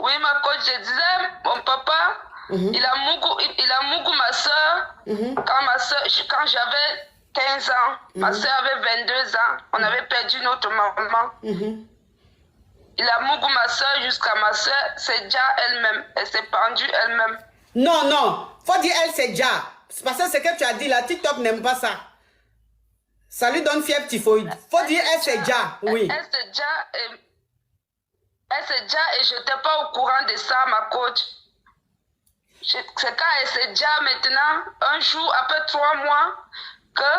Oui, ma coach, je disais, mon papa, il a mougou ma soeur. Quand j'avais 15 ans, ma soeur avait 22 ans, on avait perdu notre maman. Il a mougou ma soeur jusqu'à ma soeur, c'est déjà elle-même. Elle s'est pendue elle-même. Non, non. Faut dire elle, c'est déjà. C'est parce que ce que tu as dit là, TikTok n'aime pas ça. Ça lui donne fièvre typhoïde. Faut dire elle, c'est déjà. Oui. Elle, c'est déjà. Elle s'est déjà et je n'étais pas au courant de ça, ma coach. C'est quand elle s'est déjà maintenant, un jour, après 3 mois, que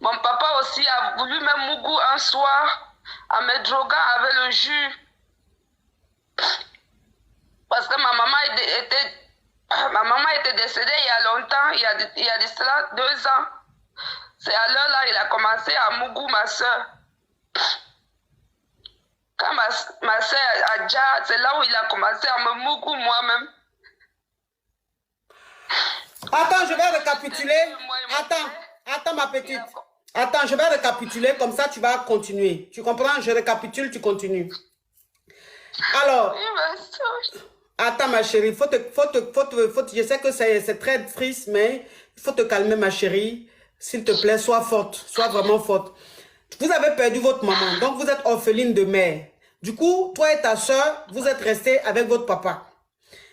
mon papa aussi a voulu me mougou un soir en me droguant avec le jus. Parce que ma maman était décédée il y a longtemps, il y a de cela 2 ans. C'est à l'heure là, il a commencé à mougou ma soeur. Quand ma soeur a déjà, c'est là où il a commencé à me mougou moi-même. Attends, je vais récapituler. Attends ma petite. Attends, je vais récapituler, comme ça tu vas continuer. Tu comprends? Je récapitule, tu continues. Alors, attends ma chérie, je sais que c'est très triste, mais il faut te calmer ma chérie. S'il te plaît, sois forte, sois vraiment forte. Vous avez perdu votre maman, donc vous êtes orpheline de mère. Du coup, toi et ta soeur, vous êtes restés avec votre papa.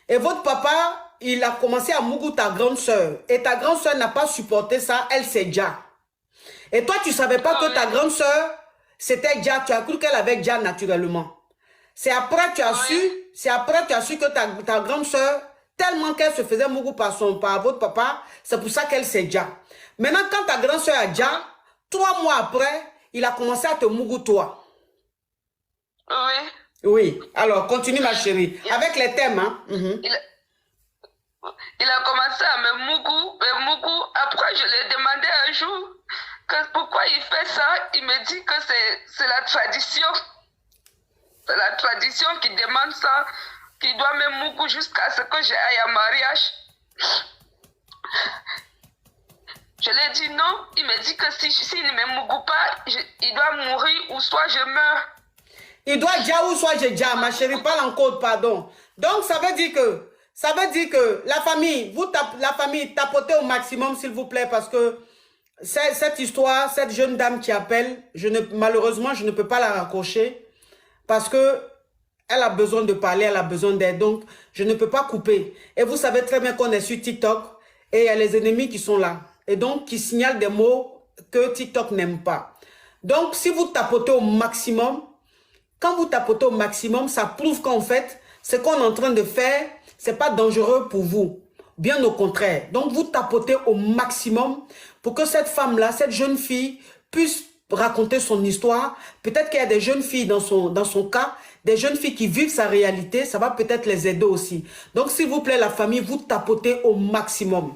Et votre papa, il a commencé à mougou ta grande soeur. Et ta grande soeur n'a pas supporté ça, elle c'est déjà. Et toi, tu ne savais pas que ta grande soeur, c'était déjà, tu as cru qu'elle avait déjà naturellement. C'est après que tu as su, que ta grande soeur, tellement qu'elle se faisait mougou par votre papa, c'est pour ça qu'elle s'est déjà. Maintenant, quand ta grande soeur a déjà, 3 mois après, il a commencé à te mougou toi. Oui. Oui. Alors, continue ma chérie. Avec les thèmes, hein. Il a commencé à me mougou. Après, je lui ai demandé un jour pourquoi il fait ça. Il me dit que c'est la tradition. C'est la tradition qui demande ça, qui doit me mougou jusqu'à ce que j'aille à mariage. Je lui ai dit non. Il me dit que s'il ne me mougou pas, il doit mourir ou soit je meurs. Il doit déjà ou soit j'ai déjà, ma chérie, parle en code, pardon. Donc, ça veut dire que la famille, tapotez au maximum, s'il vous plaît, parce que cette histoire, cette jeune dame qui appelle, malheureusement, je ne peux pas la raccrocher, parce que elle a besoin de parler, elle a besoin d'aide, donc je ne peux pas couper. Et vous savez très bien qu'on est sur TikTok, et il y a les ennemis qui sont là, et donc qui signalent des mots que TikTok n'aime pas. Donc, si vous tapotez au maximum, quand vous tapotez au maximum, ça prouve qu'en fait, ce qu'on est en train de faire, ce n'est pas dangereux pour vous. Bien au contraire. Donc, vous tapotez au maximum pour que cette femme-là, cette jeune fille, puisse raconter son histoire. Peut-être qu'il y a des jeunes filles dans son cas, des jeunes filles qui vivent sa réalité, ça va peut-être les aider aussi. Donc, s'il vous plaît, la famille, vous tapotez au maximum.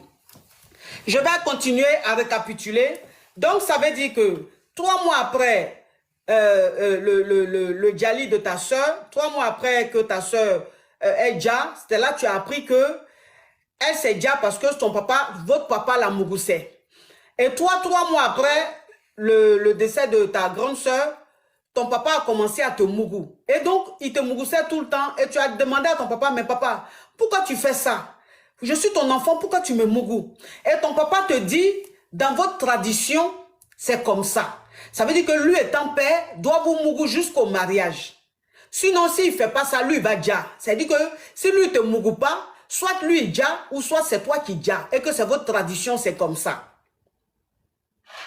Je vais continuer à récapituler. Donc, ça veut dire que 3 mois après le Djali de ta soeur, 3 mois après que ta soeur est déjà, c'était là que tu as appris que elle s'est déjà parce que votre papa la mougoussait. Et toi, 3 mois après le décès de ta grande soeur, ton papa a commencé à te mougou. Et donc, il te mougoussait tout le temps et tu as demandé à ton papa, mais papa, pourquoi tu fais ça? Je suis ton enfant, pourquoi tu me mougous? Et ton papa te dit, dans votre tradition, c'est comme ça. Ça veut dire que lui étant père, doit vous mougou jusqu'au mariage. Sinon, s'il ne fait pas ça, lui il va déjà. C'est-à-dire que si lui ne te mougou pas, soit lui il déjà, ou soit c'est toi qui déjà. Et que c'est votre tradition, c'est comme ça.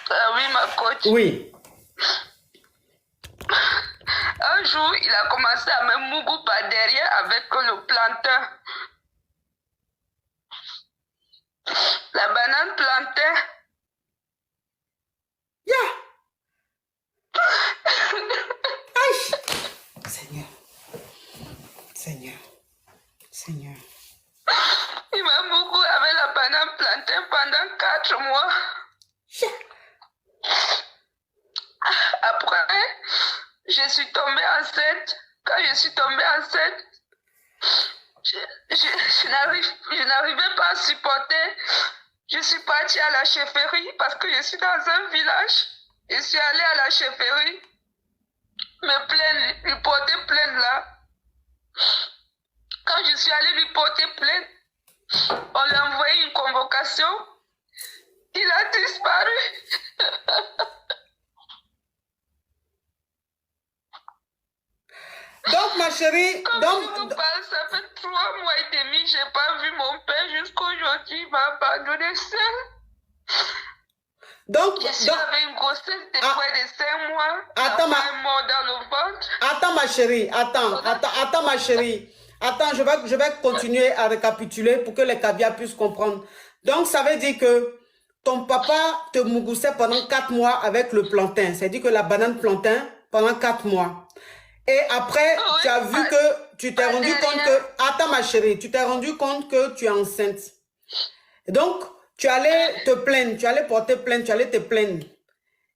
Oui, ma coach. Oui. Un jour, il a commencé à me mougou par derrière avec le plantain. La banane plantain. Yeah. Aïe. Seigneur. Seigneur. Seigneur. Il m'a mougou avec la banane plantain pendant 4 mois. Yeah. Après, je suis tombée enceinte. Quand je suis tombée enceinte, je n'arrivais pas à supporter. Je suis partie à la chefferie parce que je suis dans un village. Je suis allée à la chefferie, me plaindre, lui porter plainte là. suis allée lui porter plainte. On lui a envoyé une convocation. Il a disparu. Donc, ma chérie, Comme je vous parle, ça fait 3 mois et demi, je n'ai pas vu mon père jusqu'aujourd'hui. Il m'a abandonné seul. Donc, je suis avec une grossesse de près de 5 mois. Attends, est mort dans le ventre. Attends, ma chérie. Attends, ma chérie. Attends, je vais continuer à récapituler pour que les caviars puissent comprendre. Donc, ça veut dire que ton papa te mougoussait pendant 4 mois avec le plantain. C'est-à-dire que la banane plantain pendant 4 mois. Et après, oui, tu as vu que tu t'es rendu compte que... Attends, ma chérie, tu t'es rendu compte que tu es enceinte. Et donc, tu allais te plaindre, tu allais porter plainte, tu allais te plaindre.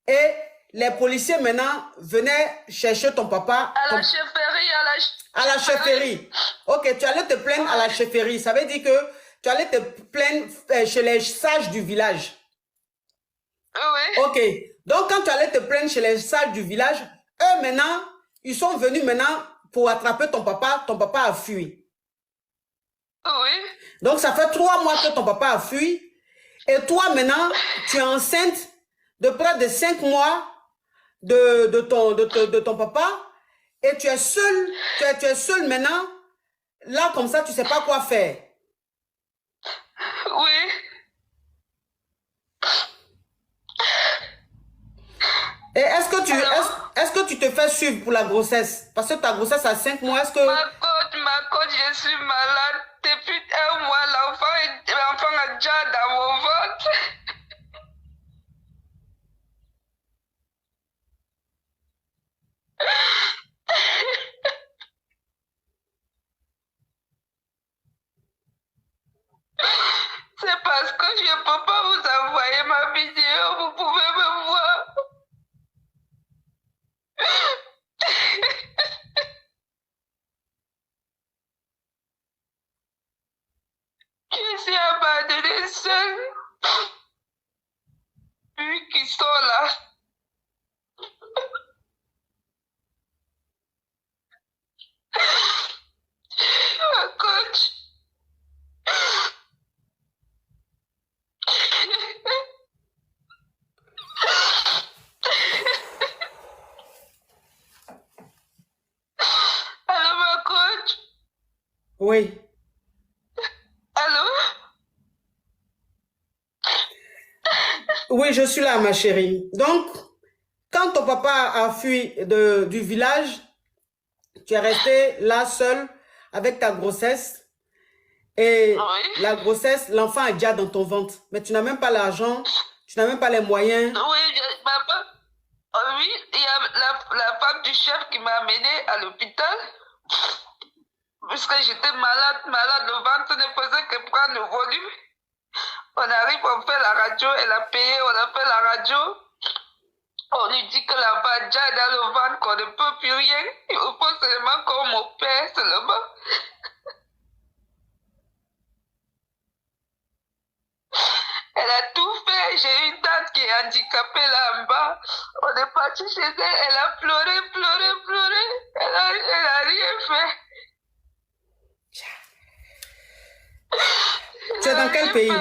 Et les policiers maintenant venaient chercher ton papa. À la chefferie, à la chefferie. Ok, tu allais te plaindre à la chefferie. Ça veut dire que tu allais te plaindre chez les sages du village. Oui. Ok. Donc, quand tu allais te plaindre chez les sages du village, eux maintenant, ils sont venus maintenant pour attraper ton papa a fui. Oui. Donc, ça fait 3 mois que ton papa a fui. Et toi, maintenant, tu es enceinte de près de 5 mois de ton papa. Et tu es seule, tu es seule maintenant. Là, comme ça, tu ne sais pas quoi faire. Oui. Et est-ce que tu te fais suivre pour la grossesse? Parce que ta grossesse a 5 mois, est-ce que... Ma côte, je suis malade. Depuis 1 mois, l'enfant a déjà dans mon ventre. C'est parce que je ne peux pas vous envoyer ma vidéo, vous pouvez me voir. Je suis abandonnée seule. Vu qu'ils sont là. Ma coach. Allô, ma coach? Oui. Allô? Oui, je suis là, ma chérie. Donc, quand ton papa a fui du village, tu es restée là seule avec ta grossesse. Et oui. La grossesse, l'enfant est déjà dans ton ventre. Mais tu n'as même pas l'argent, tu n'as même pas les moyens. Oui, papa. Oui, il y a la femme du chef qui m'a amenée à l'hôpital. Puisque j'étais malade, le ventre ne faisait que prendre le volume. On arrive, on fait la radio, elle a payé, on a fait la radio. On lui dit que l'enfant est déjà dans le ventre, qu'on ne peut plus rien. Il faut seulement qu'on m'opère seulement. Elle a tout fait. J'ai une tante qui est handicapée là en bas. On est parti chez elle. Elle a pleuré. Elle a rien fait. Tu es dans quel pays?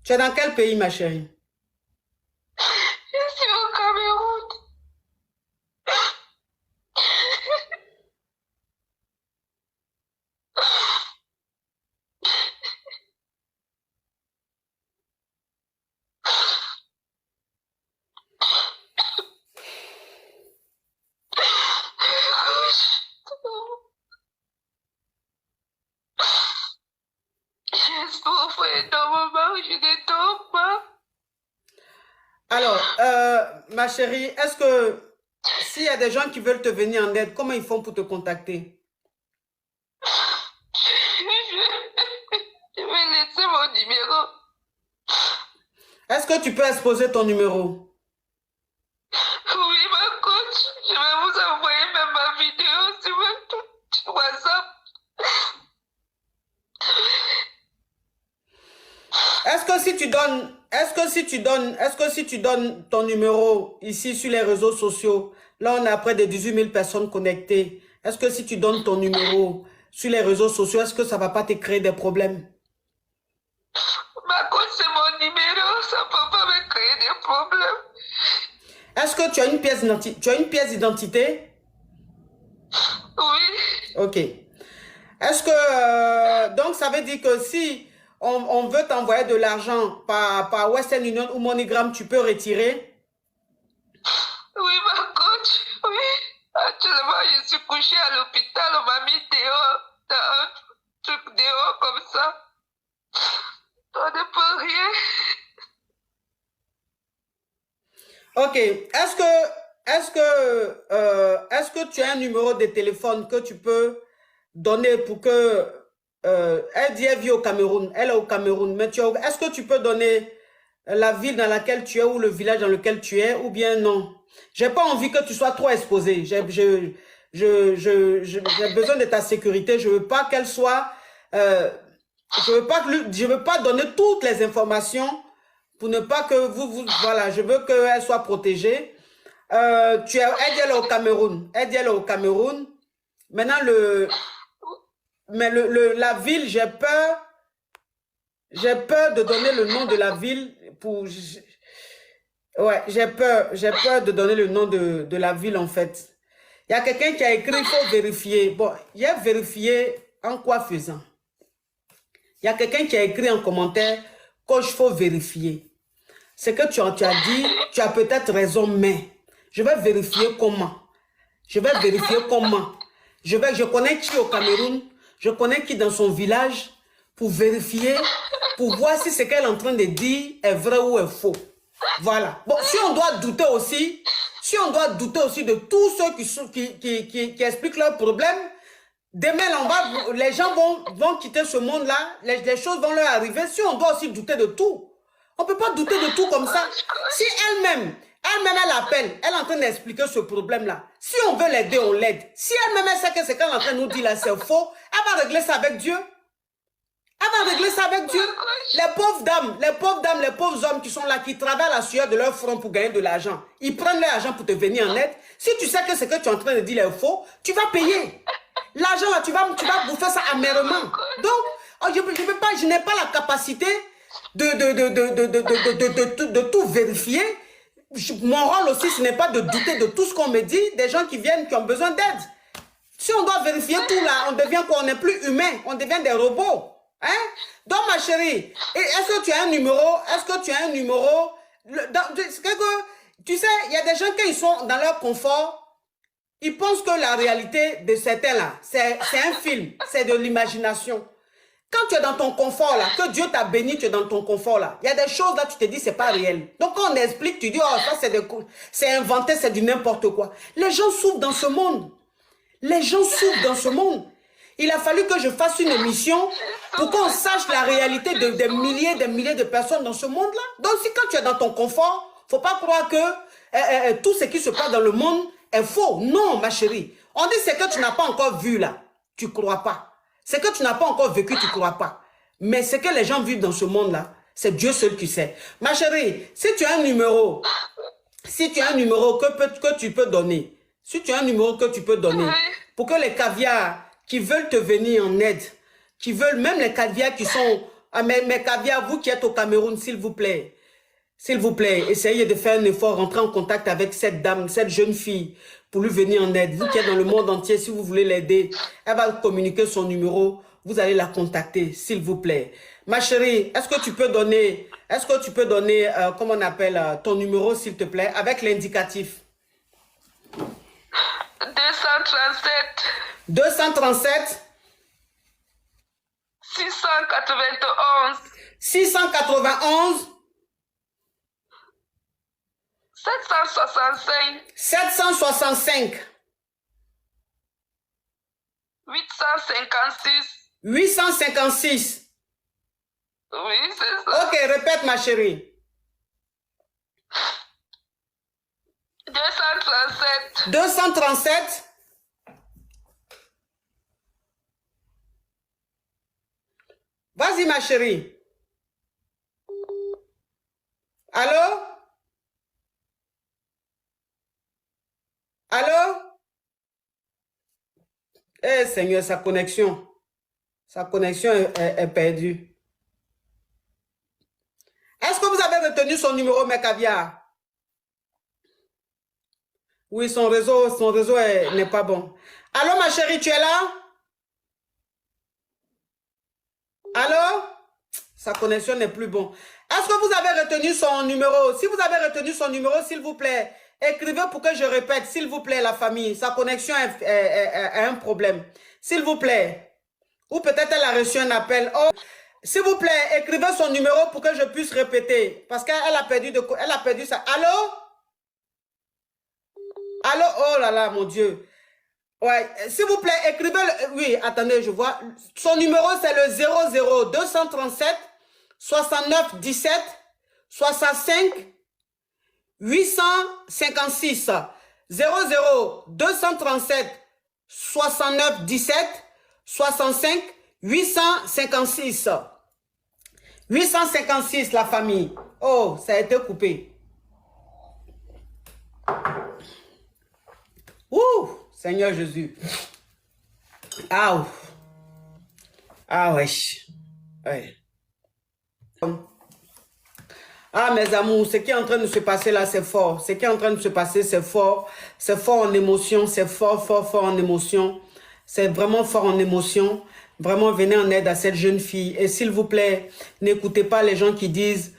Tu es dans quel pays, ma chérie? Je suis au Cameroun. Je souffre énormément, je ne dors pas. Alors, ma chérie, est-ce que s'il y a des gens qui veulent te venir en aide, comment ils font pour te contacter? Je vais laisser mon numéro. Est-ce que tu peux exposer ton numéro? Oui, ma coach. Je vais vous envoyer même ma vidéo sur WhatsApp. Est-ce que si tu donnes ton numéro ici sur les réseaux sociaux, là on a près de 18 000 personnes connectées, Est-ce que si tu donnes ton numéro sur les réseaux sociaux, est-ce que ça ne va pas te créer des problèmes? Ma coach, c'est mon numéro, ça ne peut pas me créer des problèmes. Est-ce que tu as une pièce d'identité? Tu as une pièce d'identité? Oui. Ok. Est-ce que, donc ça veut dire que si on veut t'envoyer de l'argent par Western Union ou MoneyGram, tu peux retirer? Oui, ma coach, oui. Actuellement, je suis couchée à l'hôpital, on m'a mis dehors, dans un truc dehors comme ça. On ne peut rien. Ok. Est-ce que tu as un numéro de téléphone que tu peux donner pour que elle dit elle vit au Cameroun, elle est au Cameroun, mais est-ce que tu peux donner la ville dans laquelle tu es ou le village dans lequel tu es ou bien non? J'ai pas envie que tu sois trop exposé. J'ai besoin de ta sécurité. Je veux pas qu'elle soit je veux pas donner toutes les informations pour ne pas que voilà, je veux qu'elle soit protégée. Elle dit elle est au Cameroun. Elle dit elle est au Cameroun. Maintenant, la ville, j'ai peur de donner le nom de la ville pour... Ouais, j'ai peur de donner le nom de la ville, en fait. Il y a quelqu'un qui a écrit, il faut vérifier. Bon, il a vérifié en quoi faisant. Il y a quelqu'un qui a écrit en commentaire, coach, il faut vérifier. C'est que tu as dit, tu as peut-être raison, mais je vais vérifier comment. Je vais vérifier comment. Je connais qui au Cameroun, je connais qui dans son village pour vérifier, pour voir si ce qu'elle est en train de dire est vrai ou est faux. Voilà. Bon, si on doit douter aussi de tous ceux qui expliquent leurs problèmes, demain, les gens vont quitter ce monde-là, les choses vont leur arriver. Si on doit aussi douter de tout, on ne peut pas douter de tout comme ça. Si elle-même, elle appelle, elle est en train d'expliquer ce problème-là. Si on veut l'aider, on l'aide. Si elle-même, elle sait que ce qu'elle est en train de nous dire là, c'est faux, elle va régler ça avec Dieu. Elle va régler ça avec Dieu. Les pauvres dames, les pauvres hommes qui sont là, qui travaillent la sueur de leur front pour gagner de l'argent, ils prennent leur argent pour te venir en aide. Si tu sais que ce que tu es en train de dire est faux, tu vas payer. L'argent là, tu vas bouffer ça amèrement. Donc, je n'ai pas la capacité de tout vérifier. Mon rôle aussi, ce n'est pas de douter de tout ce qu'on me dit, des gens qui viennent, qui ont besoin d'aide. Si on doit vérifier tout là, on devient quoi? On n'est plus humain, on devient des robots. Hein? Donc, ma chérie, est-ce que tu as un numéro? Tu sais, il y a des gens, quand ils sont dans leur confort, ils pensent que la réalité de certains là, c'est un film, c'est de l'imagination. Quand tu es dans ton confort là, que Dieu t'a béni, tu es dans ton confort là, il y a des choses là, tu te dis, c'est pas réel. Donc quand on explique, tu dis, oh ça c'est inventé, c'est du n'importe quoi. Les gens souffrent dans ce monde. Les gens souffrent dans ce monde. Il a fallu que je fasse une émission pour qu'on sache la réalité des milliers de personnes dans ce monde-là. Donc si quand tu es dans ton confort, il ne faut pas croire que tout ce qui se passe dans le monde est faux. Non, ma chérie. On dit ce que tu n'as pas encore vu là, tu ne crois pas. Ce que tu n'as pas encore vécu, tu ne crois pas. Mais ce que les gens vivent dans ce monde-là, c'est Dieu seul qui sait. Ma chérie, si tu as un numéro, que tu peux donner, pour que les caviars qui veulent te venir en aide, qui veulent, même les caviars qui sont... Ah, mes caviars, vous qui êtes au Cameroun, s'il vous plaît, essayez de faire un effort, rentrer en contact avec cette dame, cette jeune fille, pour lui venir en aide. Vous qui êtes dans le monde entier, si vous voulez l'aider, elle va communiquer son numéro, vous allez la contacter, s'il vous plaît. Ma chérie, est-ce que tu peux donner, comment on appelle, ton numéro, s'il te plaît, avec l'indicatif? 237. 237. 691. 691. 765. 765. 856. 856. Oui, c'est ça. Ok, répète ma chérie. 237. 237. Vas-y ma chérie. Allô? Allô? Eh Seigneur, sa connexion est perdue. Est-ce que vous avez retenu son numéro, mes caviars? Oui, son réseau n'est pas bon. Allô, ma chérie, tu es là? Allô? Sa connexion n'est plus bonne. Est-ce que vous avez retenu son numéro? Si vous avez retenu son numéro, s'il vous plaît, écrivez pour que je répète, s'il vous plaît, la famille. Sa connexion a un problème. S'il vous plaît. Ou peut-être elle a reçu un appel. Oh, s'il vous plaît, écrivez son numéro pour que je puisse répéter. Parce qu'elle a perdu ça. Allô? Allô? Oh là là, mon Dieu. Ouais, s'il vous plaît, écrivez le... Oui, attendez, je vois. Son numéro, c'est le 00 237 69 17 65 856. 00 237 69 17 65 856. 856, la famille. Oh, ça a été coupé. Ouh, Seigneur Jésus. Ah, ah wesh. Ouais. Ah, mes amours, ce qui est en train de se passer là, c'est fort. Ce qui est en train de se passer, c'est fort. C'est fort en émotion. C'est fort, fort, fort en émotion. C'est vraiment fort en émotion. Vraiment, venez en aide à cette jeune fille. Et s'il vous plaît, n'écoutez pas les gens qui disent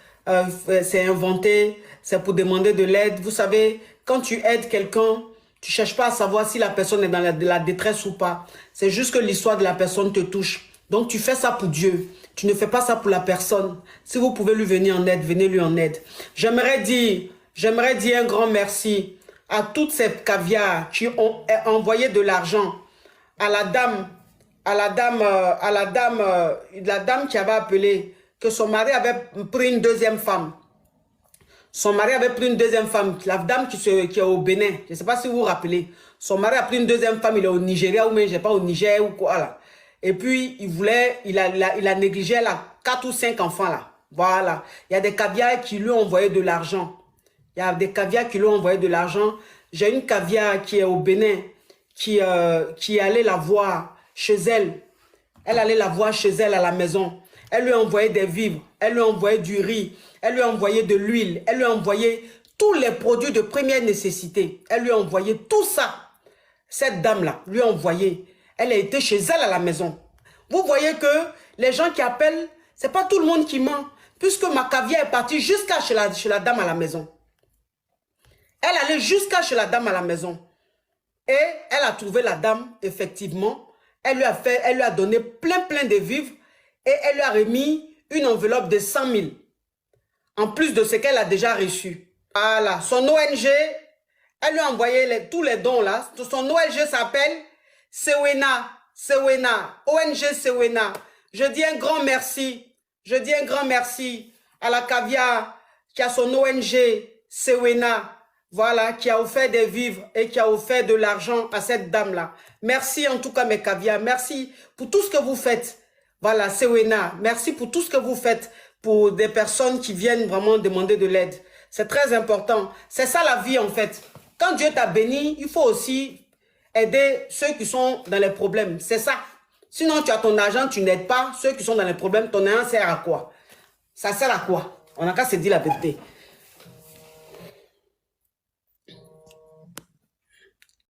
c'est inventé, c'est pour demander de l'aide. Vous savez, quand tu aides quelqu'un, tu ne cherches pas à savoir si la personne est dans la détresse ou pas. C'est juste que l'histoire de la personne te touche. Donc, tu fais ça pour Dieu. Tu ne fais pas ça pour la personne. Si vous pouvez lui venir en aide, venez lui en aide. J'aimerais dire un grand merci à toutes ces caviars qui ont envoyé de l'argent à la dame qui avait appelé que son mari avait pris une deuxième femme. Son mari avait pris une deuxième femme, la dame qui est au Bénin. Je ne sais pas si vous vous rappelez. Son mari a pris une deuxième femme, il est au Nigeria ou même, je ne sais pas, au Niger ou quoi là. Et puis, il a négligé, elle a 4 ou 5 enfants là. Voilà. Il y a des caviars qui lui ont envoyé de l'argent. J'ai une caviar qui est au Bénin, qui allait la voir chez elle. Elle allait la voir chez elle à la maison. Elle lui a envoyé des vivres. Elle lui a envoyé du riz. Elle lui a envoyé de l'huile. Elle lui a envoyé tous les produits de première nécessité. Elle lui a envoyé tout ça. Cette dame-là lui a envoyé. Elle a été chez elle à la maison. Vous voyez que les gens qui appellent, ce n'est pas tout le monde qui ment. Puisque ma caviar est partie jusqu'à chez la dame à la maison. Elle allait jusqu'à chez la dame à la maison. Et elle a trouvé la dame, effectivement. Elle lui a donné plein de vivres. Et elle lui a remis une enveloppe de 100 000. En plus de ce qu'elle a déjà reçu. Voilà. Son ONG, elle lui a envoyé tous les dons là. Son ONG s'appelle Sewena. ONG Sewena. Je dis un grand merci. À la caviar qui a son ONG Sewena. Voilà, qui a offert des vivres et qui a offert de l'argent à cette dame-là. Merci en tout cas mes caviars. Merci pour tout ce que vous faites. Voilà, Sewena. Merci pour tout ce que vous faites pour des personnes qui viennent vraiment demander de l'aide. C'est très important. C'est ça la vie en fait. Quand Dieu t'a béni, il faut aussi aider ceux qui sont dans les problèmes. C'est ça. Sinon, tu as ton argent, tu n'aides pas ceux qui sont dans les problèmes. Ton argent sert à quoi? Ça sert à quoi? On n'a qu'à se dire la vérité.